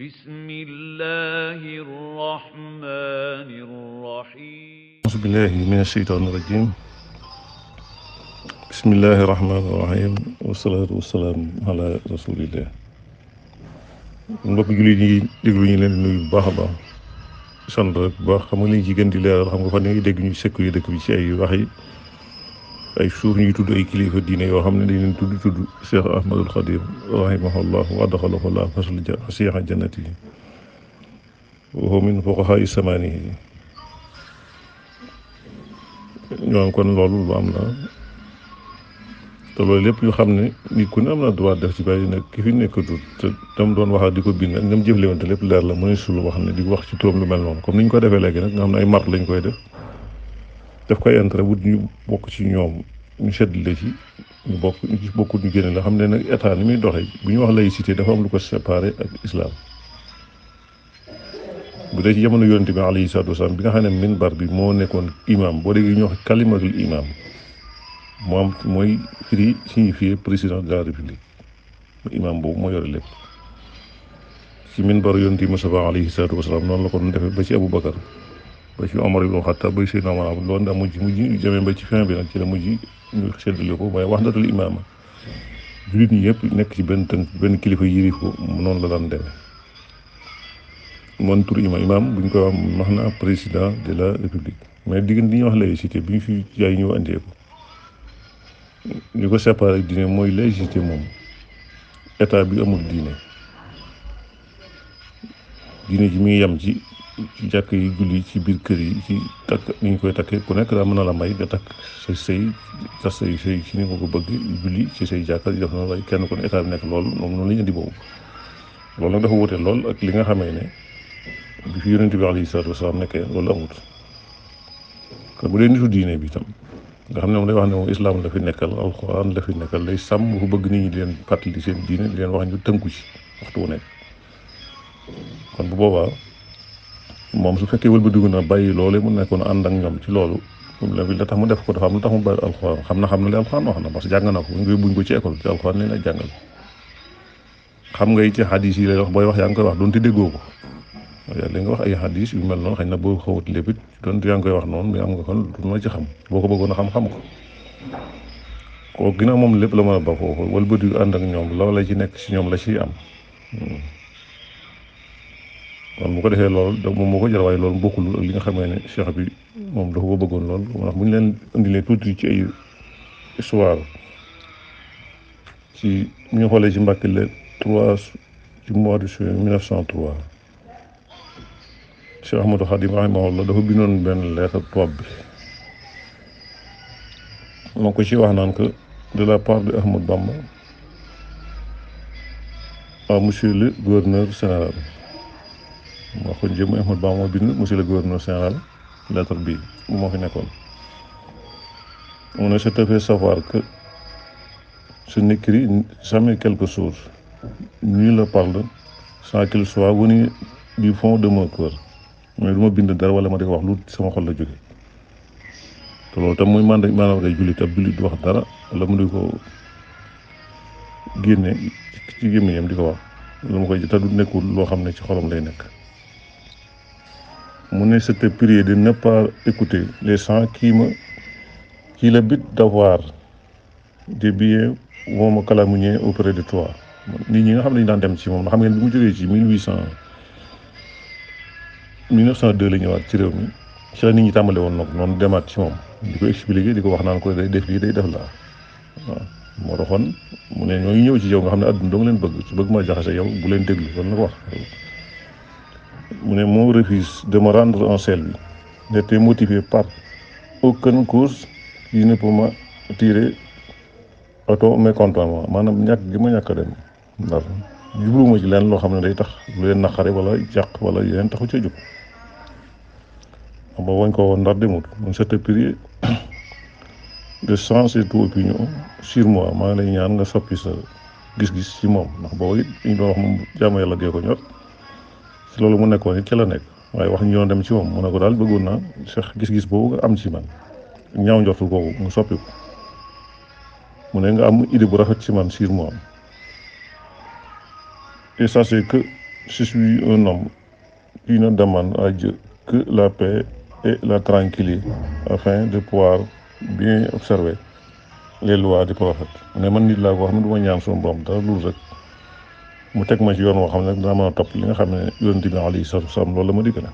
بسم الله الرحمن الرحيم أعوذ بالله من الشيطان الرجيم بسم الله الرحمن الرحيم والصلاة والسلام على رسول الله mbokk jullit yi déglu ñu leen di nuyu bu baax a baax sant rek bu baax xam nga liñ ci gën di leeral xam nga fan yi dégg ñu sekk yu dëkk bi ci ay wax yi ay suuf ñuy tudd ay kilifa diine yoo xam ne dañ leen tudd Cheikh Ahmadul Khadim rahimahullah wa adxalahu llah fasiixa jannati wa huwa min fuqahaa samaanihi ñoom kon loolu lu am la te loolu lépp ñu xam ne nit ku ne am na droit def ci bàyyi nag ki fi nekkatul te dam doon wax di ko bind ak ñoom jëflewante lépp leer la mëne sul wax ne di wax ci turam lu mel noonu comme ni ñu ko defee léegi nag nga xam ne ay mart lañ koy def koy intérêt wut ñu bokk ci ñoom ñu seddale ci ñu bokk ñu génne la xam ne nag état ni muy doxee bu ñu wax laïcité dafa am lu ko séparé ak islam bu dee ci jamono yonent bi alayhi salaatu wasalaam bi nga xam ne minbar bi moo nekkoon imam boo déggee ñu wax kalimatul imam moo am mooy firi signifié président de la république imam boobu moo yore lépp ci minbar yonent bi Mustafa alayhi salaatu wasalaam noonu la ko doon defee ba ci Aboubacar ba ci Omar ibn Khattab ba ci Seydina Omar loolu daa mujj jamee ba ci fin bi nag ci la mujj ñu seddale ko waaye wax ndatul imaama jullit ñi yëpp nekk ci benn kilifa yirif ko noonu la daan demee moom tur imam bu ñu koy wax na président de la république mais diggante ñuy wax laïcité bi ñu fi jaay ñëw andee ko li ko séparé ak diine mooy laïcité moom état bi amul diine ji mi ngi yem ci jàkk yi julli ci biir kër yi ci takk ni ñu koy takkee ku nekk daa mën a la may nga takk sa sëy tas say sëy ci ni nga ko bëgg julli ci say jàkka def na waaye kenn ku ne état bi nekk loolu moom noonu la ñu indi boobu loolu nag dafa wute lool ak li nga xamee ne bi fi yonent bi alayhi salaatu wasalaam nekkee loolu amut kon bu dee nitu diine bi tam nga xam ne moom day wax ne moom islam la fi nekkal alxuraan la fi nekkal lay sàmm bu bëgg nit ñi di leen fàttali seen diine di leen wax ñu tënku ci waxtu wu nekk kon bu boobaa moom su fekkee wëlbatiku na bàyyi loole mu nekkoon ànd ak ñoom ci loolu la tax mu def ko dafa am lu tax mu bàyyi alxuraan xam na li alxuraan wax na parce que jàng na ko buñ ko ci école ci alxuraan leen ay jàngal xam nga ci xadis yi lay wax booy wax yaa ngi koy wax doonte déggoo ko li nga wax ay xadis yu mel noonu xëy na boo xawut lépp it doonte yaa ngi koy wax noonu mais am nga kon du ma ci xam boo ko bëggoon a xam ko kooku ginnaaw moom lépp la mën a ba foofu wëlbatiku ànd ak ñoom loola ci nekk si ñoom la ciy am kon bu ko defee loolu moom moo ko jar waaye loolu bokkul ak li nga xamee ne cheikh bi moom dafa ko bëggoon lool moo tax bu ñu leen indilee tuuti ci ay histoire ci bu ñu xoolee ci Mbàkke le 3 ci mois de juillet 1903 Cheikh Ahmadou Khadim rahimahullah dafa bindoon benn lettre tubaab bi moo ko ci wax naan que de la part de Ahmadou Bamba à monsieur le gouverneur général moo ko jëm Ahmadou Bamba moo bind monsieur le gouverneur général lettre bi moo fi nekkoon mu ne je te fais savoir que je n'écris jamais quelque chose ni le parle sans qu'il soit venu du fond de mon cœur mais du ma bind dara wala ma di ko wax lu sama xol la jóge te loolu tam muy maanaam ngay jullit ab jullit di wax dara wala mu di ko génne ci gémmiñam di ko wax lu ma koy te du nekkul loo xam ne ci xolam lay nekk mu ne c'était prier de ne pas écouter les gens qui le but d'avoir des billets vont me calomnier auprès de toi nit ñi nga xam ne dañu daan dem ci moom xam ngeen bi mu jógee ci 1902 la ñëwaat ci réew mi ci la nit ñi tàmbale woon nag noonu demaat ci moom di ko expliquer di ko wax naan ko day def lii day def laa waaw moo taxoon mu ne ñoo ngi ñëw ci yow nga xam ne àdduna doo nga leen bëgg su bëgg ma jaxase yow bu leen déglu loolu la ko wax mu ne mon refus de me rendre en Selbe n'était motivé par aucune cause qui ne peut m'attirer à ton mécontentement maanaam ñàkk gi ma ñàkk a dem ndax jubluwuma ci leen loo xam ne day tax lu leen naqare wala jàq wala yeneen taxu ca jóg xam nga wañ ko woon ndar demut mun sa te prier de changer ton opinion sur moi maa ngi lay ñaan nga soppi sa gis-gis ci moom ndax boobu it ñu doon wax moom jaamu yàlla gee ko ñor ci loolu mu nekkoon it ci la nekk waaye wax ñu doon dem ci moom mu ne ko daal bëggoon naa sax gis-gis boobu nga am ci man ñaaw njortu kooku mu soppi ko mu ne nga am idée bu rafet ci man sur moi et sachez que je suis un homme qui ne demande à Dieu que la paix et la tranquillité afin de pouvoir bien observer les lois du prophète. mu ne man nit laa koo xam ne du ma ñaan suñu borom dara loolu rek mu teg ma ci yoon woo xam ne dinaa mën a topp li nga xam ne yonent bi alayhi salaatu wa salaam loolu la ma digg na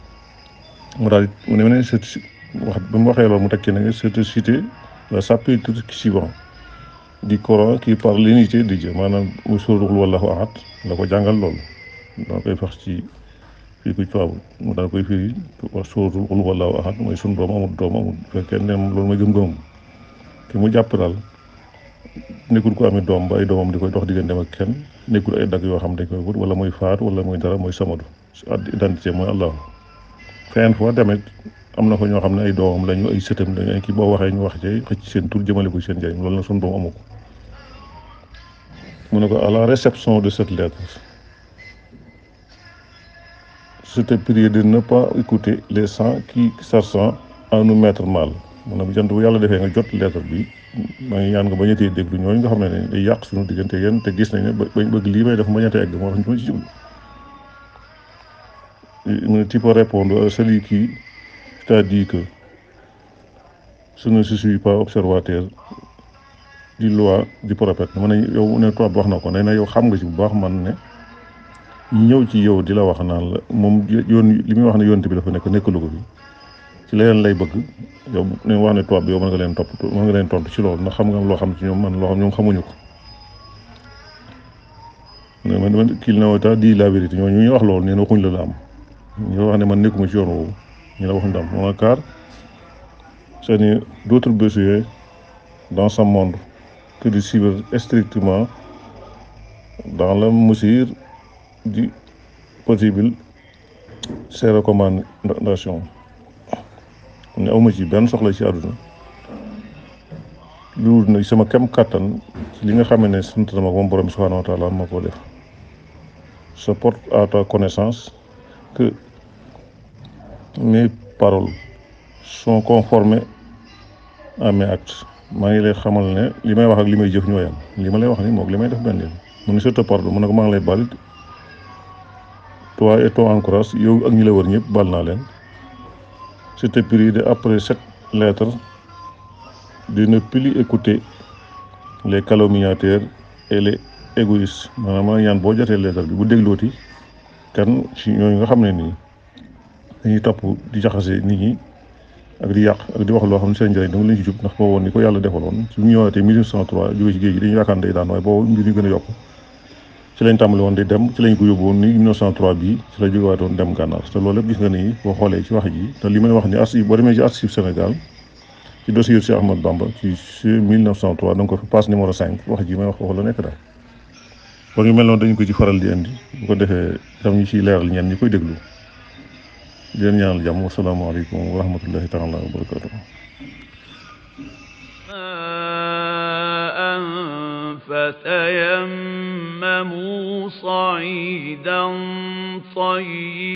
mu daal mu ne ma ne wax bi mu waxee loolu mu teg ci ne c'est cité le chapitre suivant du Coran qui parle l'unité de Dieu maanaam muy suuratul wallahu ahad la ko jàngal loolu dana koy fax ci fii ku tubaab mu daal koy firi wax suuratul wallahu ahad mooy sunu doom amul doom amul fekkee ne loolu mooy gëm-gëmam ki mu jàpp daal nekkul ko amee doom ba ay doomam di koy dox digganteem ak kenn nekkul ay dagg yoo xam dañ koy wut wala muy faat wala muy dara mooy samadu identité mooy allah feneen foo tamit am na fa ñoo xam ne ay doomam lañu ay sëtam lañu kii boo waxee ñu wax ci xëcc seen tur jëmale ko seen njëriñ loolu nag sunu borom amu ko mu ne ko à la réception de cette lettre je te prie de ne pas écouter les gens qui cherchent à nous mettre mal mu ne bu jant bu yàlla defee nga jot lettre bi maa ngi ñaan nga bañ a tee déglu ñooñu nga xam ne day yàq suñu diggante yéen te gis nañ ne bañ bëgg lii may def bañ a tee egg moo tax ñu ma ci jublu mu ne tu peux répondre à celui qui t'a dit que je ne suis pas observateur di loi du prophète ma ne yow ne tubaab wax na ko nee na yow xam nga ci bu baax man ne ñëw ci yow di la wax naan la moom yoon li muy wax ne yonent bi dafa nekkalu ko fi ci leneen lay bëgg yow ne wax ne tubaab bi yow mën nga leen tontu ci loolu ndax xam nga loo xam ci ñoom man loo xam ñoom xamuñu ko man kii na ta di la vérité ñoo ñu wax loolu nee na waxuñ la am ñu wax ne man nekkuma ci yoon woowu ñu la waxuñ la am moom car c'est ni d'autres besoins dans ce monde que de suivre strictement dans la mesure du possible ses recommandations ne awma ci benn soxla ci àdduna loolu nag sama kem kàttan ci li nga xam ne sant na ma moom borom subhanahu wa taala ma ko def je porte à ta connaissance que mes paroles sont conformes à mes actes maa ngi lay xamal ne li may wax ak li may jëf ñoo yam li ma lay wax ni moom li may def benn mu ne je te pardonne mu ne ko maa ngi lay baal toi et ton encourage yow ak ñi la wër ñëpp baal naa leen je te prie de après cette lettre de ne plus écouter les calomniateurs et les égoïstes maanaam maa ngi ñaan boo jotee lettre bi bu déglooti kan ci ñooñu nga xam ne nii dañuy topp di jaxase nit ñi ak di yàq ak di wax loo xam ne seen njëriñ dama leen ci jub ndax boobu woon ni ko yàlla defaloon su ñu ñëwaatee 1903 jóge ci géej gi dañu yaakaar day daan waaye boobu mbir ñu gën a yokk ci lañ tàmbali woon di dem ci lañ ko yóbbu woon ni 1903 bii ci la jógewaate woon dem gànnaar te loolu lépp gis nga ni boo xoolee ci wax ji te li may wax ni archive boo demee ci archive Sénégal ci dossier Cheikh Ahmadou Bamba ci 1903 da nga ko fi passe numéro 5 wax ji may wax foofu la nekk daal kon yu mel noonu dañu ko ci faral di indi bu ko defee tam ñu ciy leeral ñenn ñi koy déglu di leen ñaanal jàmm wasalaamaaleykum wa rahmatullahi taala wa barakatuh فتيمموا صعيدا طيبا